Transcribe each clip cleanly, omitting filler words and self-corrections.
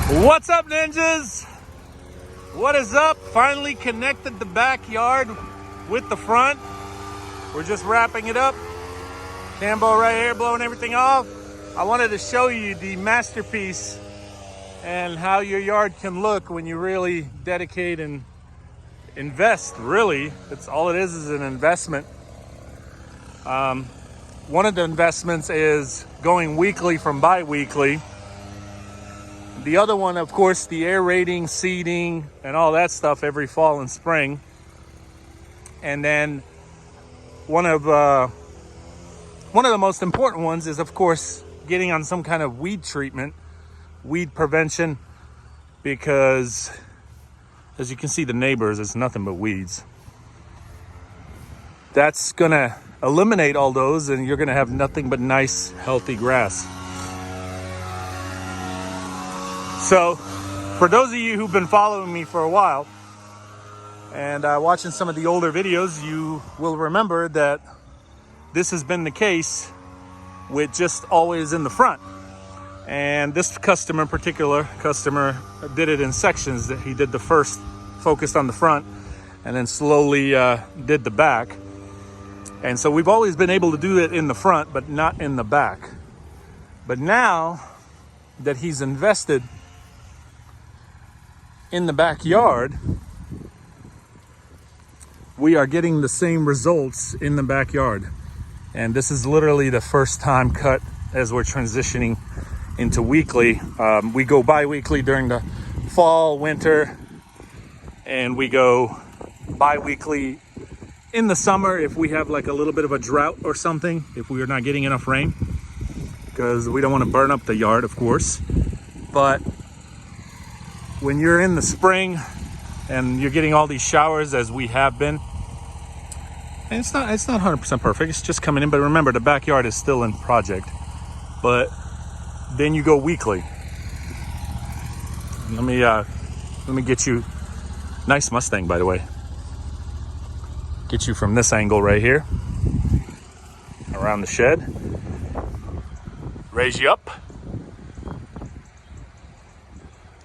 What's up, ninjas? What is up? Finally connected the backyard with the front. We're just wrapping it up. Cambo right here blowing everything off. I wanted to show you the masterpiece and how your yard can look when you really dedicate and invest. Really, it's all it is an investment. One of the investments is going weekly from bi-weekly. The other one, of course, the aerating, seeding, and all that stuff every fall and spring. And then one of the most important ones is, of course, getting on some kind of weed treatment, weed prevention, because as you can see, the neighbors, it's nothing but weeds. That's gonna eliminate all those, and you're gonna have nothing but nice, healthy grass. So, for those of you who've been following me for a while and watching some of the older videos, you will remember that this has been the case with just always in the front. And this customer in particular, did it in sections. That he did the first, focused on the front, and then slowly did the back. And so we've always been able to do it in the front, but not in the back. But now that he's invested in the backyard, we are getting the same results in the backyard. And this is literally the first time cut as we're transitioning into weekly. We go bi-weekly during the fall, winter, and we go bi-weekly in the summer if we have like a little bit of a drought or something, if we are not getting enough rain, because we don't want to burn up the yard, of course. But when you're in the spring and you're getting all these showers as we have been, and it's not 100% perfect, it's just coming in. But remember, the backyard is still in project. But then you go weekly. Let me get you, nice Mustang, by the way. Get you from this angle right here, around the shed. Raise you up.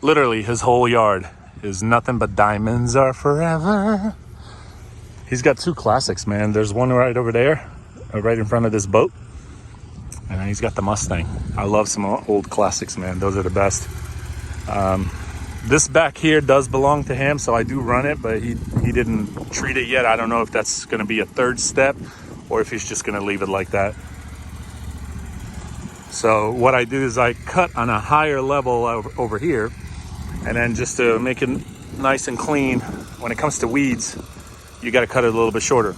Literally, his whole yard is nothing but diamonds are forever. He's got two classics, man. There's one right over there, right in front of this boat. And then he's got the Mustang. I love some old classics, man. Those are the best. This back here does belong to him, so I do run it, but he didn't treat it yet. I don't know if that's gonna be a third step or if he's just gonna leave it like that. So what I do is I cut on a higher level over here, and then just to make it nice and clean, when it comes to weeds, you got to cut it a little bit shorter.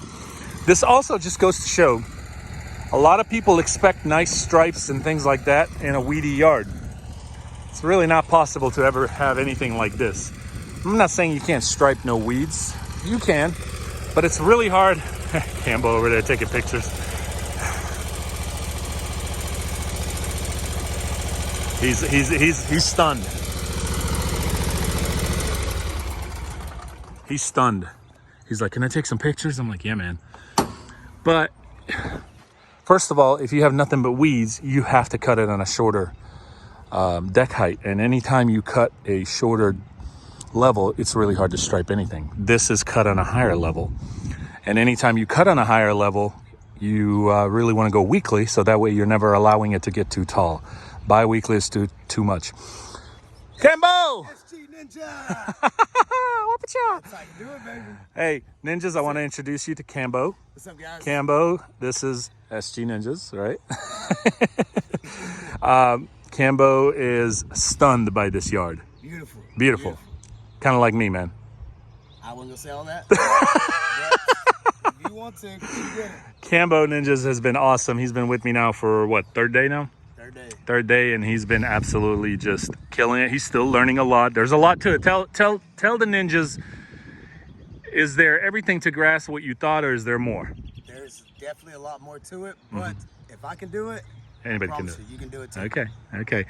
This also just goes to show, a lot of people expect nice stripes and things like that in a weedy yard. It's really not possible to ever have anything like this. I'm not saying you can't stripe no weeds. You can, but it's really hard. Cambo over there taking pictures. He's stunned. He's stunned. He's like, can I take some pictures? I'm like, yeah, man. But first of all, if you have nothing but weeds, you have to cut it on a shorter deck height. And anytime you cut a shorter level, it's really hard to stripe anything. This is cut on a higher level. And anytime you cut on a higher level, you really want to go weekly, so that way you're never allowing it to get too tall. Bi-weekly is too much. Cambo! SG Ninja! What's up? That's how you do it, baby. Hey, ninjas, I want to introduce you to Cambo. What's up, guys? Cambo, this is SG Ninjas, right? Cambo is stunned by this yard. Beautiful. Beautiful. Kind of like me, man. I wasn't going to say all that. But if you want to, you get it. Cambo Ninjas has been awesome. He's been with me now for, what, third day now? Third day, and he's been absolutely just killing it. He's still learning a lot. There's a lot to it. Tell the ninjas, is there everything to grasp what you thought, or is there more? There's definitely a lot more to it, but if I can do it, anybody can do it. You can do it too. Okay.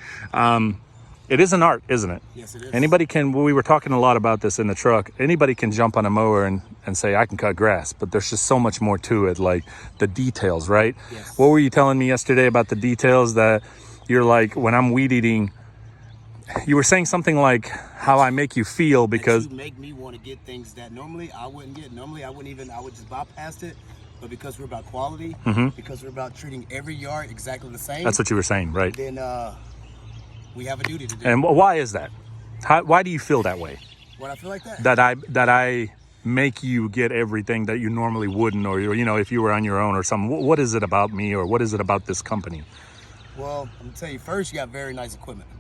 It is an art, isn't it? Yes, it is. Anybody can, we were talking a lot about this in the truck, anybody can jump on a mower and say, I can cut grass, but there's just so much more to it, like the details, right? Yes. What were you telling me yesterday about the details that you're like, when I'm weed eating, You were saying something like how I make you feel because you make me want to get things that normally I wouldn't get. Normally I would just bypass it. But because we're about quality, because we're about treating every yard exactly the same, that's what you were saying, right? then we have a duty to do. And why is that? Why do you feel that way? What I feel like that? That I make you get everything that you normally wouldn't, or you know, if you were on your own or something. What is it about me, or what is it about this company? Well, I'm gonna tell you first. You got very nice equipment.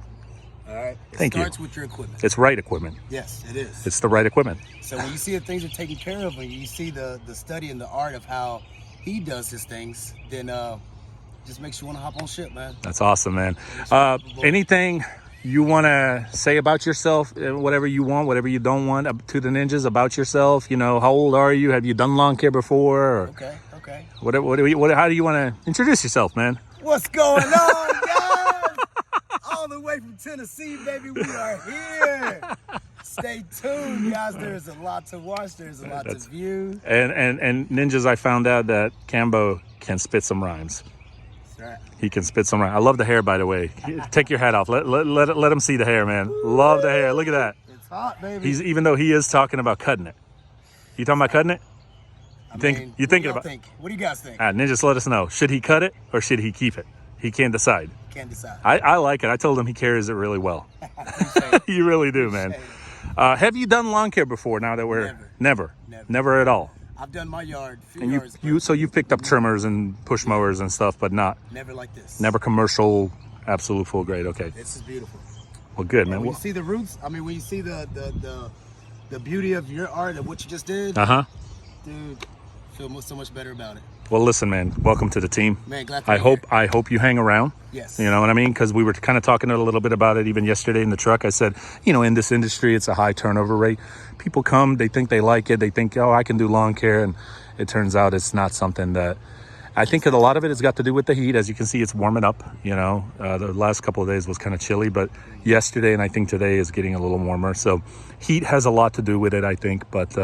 All right. Thank you. It starts with your equipment. It's right equipment. Yes, it is. It's the right equipment. So when you see that things are taken care of, when you see the study and the art of how he does his things, then just makes you want to hop on ship, man. That's awesome, man. Anything you want to say about yourself, whatever you want, whatever you don't want, to the ninjas about yourself? You know, how old are you? Have you done lawn care before? Or Okay. how do you want to introduce yourself, man? What's going on, guys? All the way from Tennessee, baby, we are here. Stay tuned, guys. There's a lot to watch. There's a lot to view. And ninjas, I found out that Cambo can spit some rhymes. That's right. He can spit some rhymes. I love the hair, by the way. Take your hat off. Let him see the hair, man. Love the hair. Look at that. It's hot, baby. Even though he is talking about cutting it. You talking about cutting it? I think mean, you thinking what about? do y'all think? What do you guys think? Ninjas, let us know. Should he cut it or should he keep it? He can't decide. Can't decide. I like it. I told him he carries it really well. Appreciate it. You really do, man. Appreciate it. Have you done lawn care before? Now that we're never at all. I've done my yard. And you've picked up trimmers and push mowers and stuff, but not never like this. never commercial, absolute full grade. Okay. This is beautiful. Well, good, And man. when you see the roots, I mean, when you see the beauty of your art and what you just did, dude, feel so much better about it. Well, listen, man. Welcome to the team. Man, glad to be here. I hope you hang around. Yes. You know what I mean? Because we were kind of talking a little bit about it even yesterday in the truck. I said, you know, in this industry, it's a high turnover rate. People come, they think they like it. They think, oh, I can do lawn care. And it turns out it's not something that... I think a lot of it has got to do with the heat. As you can see, it's warming up, you know. The last couple of days was kind of chilly, but yesterday and I think today is getting a little warmer. So heat has a lot to do with it, I think. But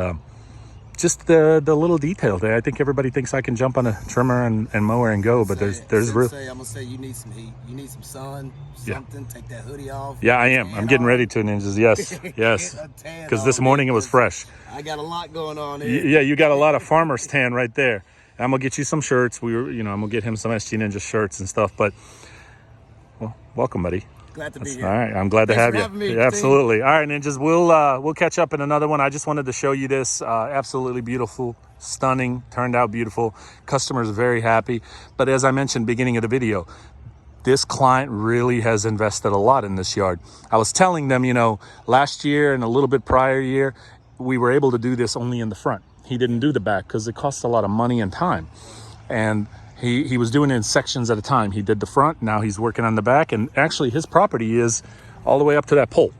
just the little detail there. I think everybody thinks I can jump on a trimmer and mower and go, but there's real... I'm gonna say you need some heat. You need some sun, something. Take that hoodie off. Yeah, I am. I'm getting ready to, ninjas. Yes, yes. Because this morning it was fresh. I got a lot going on here. Yeah, you got a lot of farmer's tan right there. I'm gonna get you some shirts. I'm gonna get him some SG Ninja shirts and stuff. But well, welcome, buddy. Glad to be here. All right, I'm glad to have you. Me, yeah, absolutely. All right, ninjas, we'll catch up in another one. I just wanted to show you this. Absolutely beautiful, stunning, turned out beautiful. Customers very happy. But as I mentioned beginning of the video, this client really has invested a lot in this yard. I was telling them, you know, last year and a little bit prior year, we were able to do this only in the front. He didn't do the back because it costs a lot of money and time. And he was doing it in sections at a time. He did the front, now he's working on the back, and actually his property is all the way up to that pole.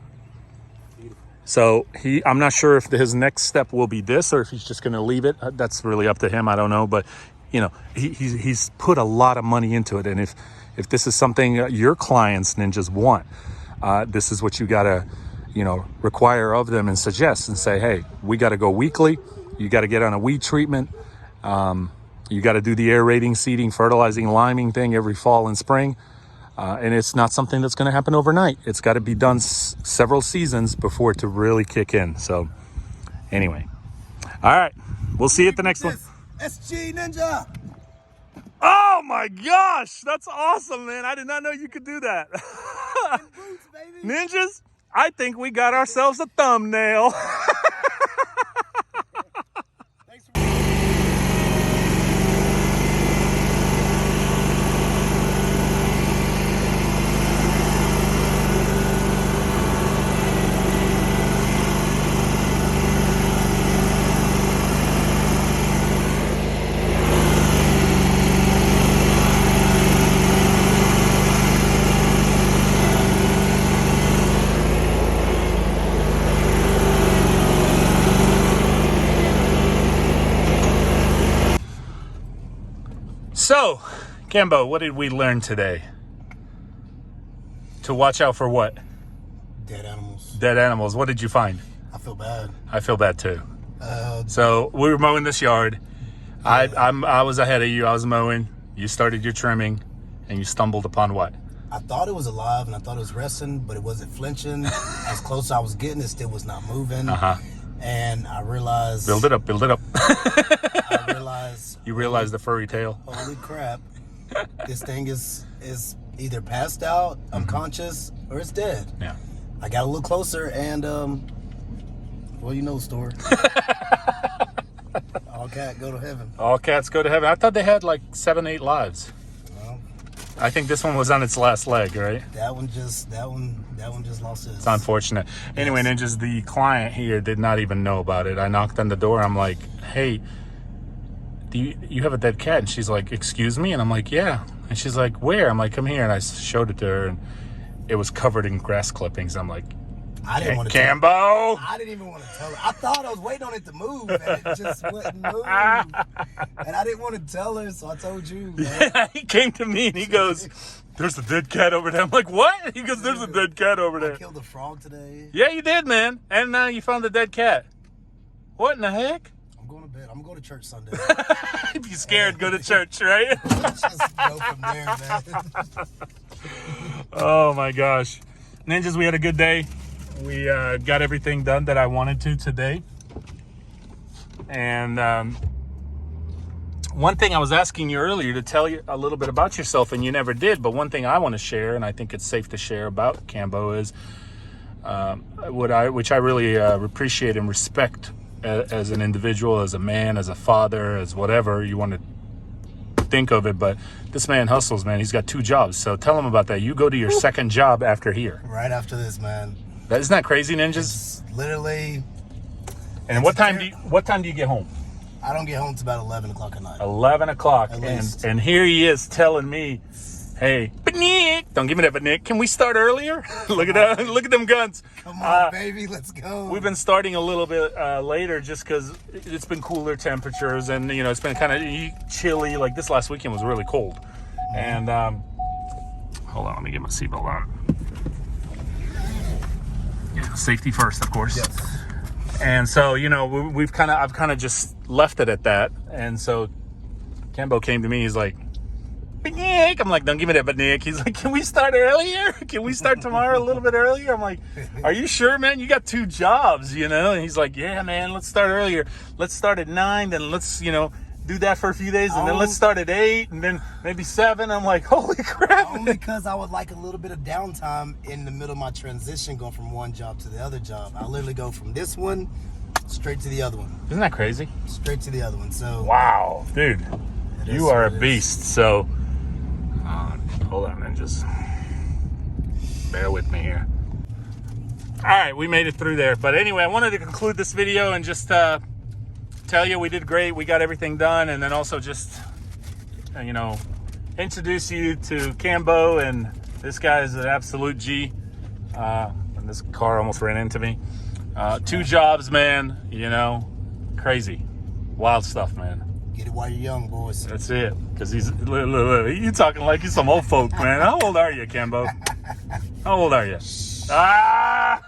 So I'm not sure if his next step will be this or if he's just gonna leave it. That's really up to him, I don't know. But you know, he's put a lot of money into it. And if this is something your clients, ninjas, want, this is what you gotta, you know, require of them and suggest and say, hey, we gotta go weekly. You gotta get on a weed treatment. You got to do the aerating, seeding, fertilizing, liming thing every fall and spring. And it's not something that's going to happen overnight. It's got to be done several seasons before it to really kick in. So anyway, all right, we'll see you at the next one. SG Ninja. Oh my gosh, that's awesome, man. I did not know you could do that. Boots, baby. Ninjas, I think we got ourselves a thumbnail. So, Cambo, what did we learn today? To watch out for what? Dead animals. Dead animals. What did you find? I feel bad. I feel bad too. So we were mowing this yard. I was ahead of you. I was mowing. You started your trimming, and you stumbled upon what? I thought it was alive and I thought it was resting, but it wasn't flinching. As close as I was getting, it still was not moving. And I realized... Build it up. I realized... You realize the furry tail? Holy crap. This thing is either passed out, unconscious, or it's dead. Yeah. I got a little closer and, well, you know the story. All cat go to heaven. All cats go to heaven. I thought they had like 7, 8 lives. Well, I think this one was on its last leg, right? that one just lost his. It's unfortunate. Anyway, Ninjas, the client here did not even know about it. I knocked on the door. I'm like, hey, do you have a dead cat? And she's like, excuse me? And I'm like, yeah. And she's like, where? I'm like, come here. And I showed it to her, and it was covered in grass clippings. I'm like, I didn't want to Cambo. I didn't even want to tell her. I thought I was waiting on it to move, and it just wouldn't move. And I didn't want to tell her, so I told you. Man. He came to me and he goes, there's a dead cat over there. I'm like, what? He goes, there's a dead cat over I there. killed a frog today. Yeah, you did, man. And now you found the dead cat. What in the heck? I'm going to bed. I'm going to go to church Sunday. If you're scared, go to church, right? Let's just go from there, man. Oh my gosh. Ninjas, we had a good day. We got everything done that I wanted to today. And one thing I was asking you earlier to tell you a little bit about yourself, and you never did. But one thing I want to share, and I think it's safe to share about Cambo, is which I really appreciate and respect as an individual, as a man, as a father, as whatever you want to think of it. But this man hustles, man. He's got 2 jobs. So tell him about that. You go to your second job after here. Right after this, man. Isn't that crazy, Ninjas? It's literally. And what time do you get home? I don't get home till about 11 o'clock at night. 11 o'clock. At least. And here he is telling me, hey, but Nick, don't give me that, but Nick, can we start earlier? Look at that. Look at them guns. Come on, baby, let's go. We've been starting a little bit later just because it's been cooler temperatures, and you know it's been kind of chilly. Like this last weekend was really cold. And hold on, let me get my seatbelt on. Yeah, safety first, of course. Yes. And so you know I've kind of just left it at that. And so Cambo came to me. He's like, but Nick, I'm like, don't give me that, but Nick. He's like, can we start earlier? Can we start tomorrow a little bit earlier? I'm like, are you sure, man? You got 2 jobs, you know? And he's like, yeah, man, let's start earlier. Let's start at 9, then let's, you know, do that for a few days, and then let's start at 8, and then maybe 7. I'm like, holy crap. Only because I would like a little bit of downtime in the middle of my transition going from one job to the other job. I literally go from this one straight to the other one. Isn't that crazy? Straight to the other one. So wow, dude, you are a beast. So hold on and just bear with me here. All right, we made it through there. But anyway, I wanted to conclude this video and just tell you we did great. We got everything done, and then also just you know, introduce you to Cambo. And this guy is an absolute G. And this car almost ran into me. 2 jobs, man. You know, crazy, wild stuff, man. get it while you're young, boys. That's it. Because look, you talking like you're some old folk, man. How old are you, Cambo? How old are you? Ah!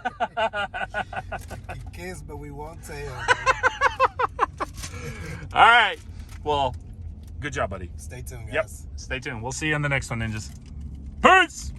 Kids, but we won't tell. All right. Well, good job, buddy. Stay tuned, guys. Yep. Stay tuned. We'll see you on the next one, Ninjas. Peace!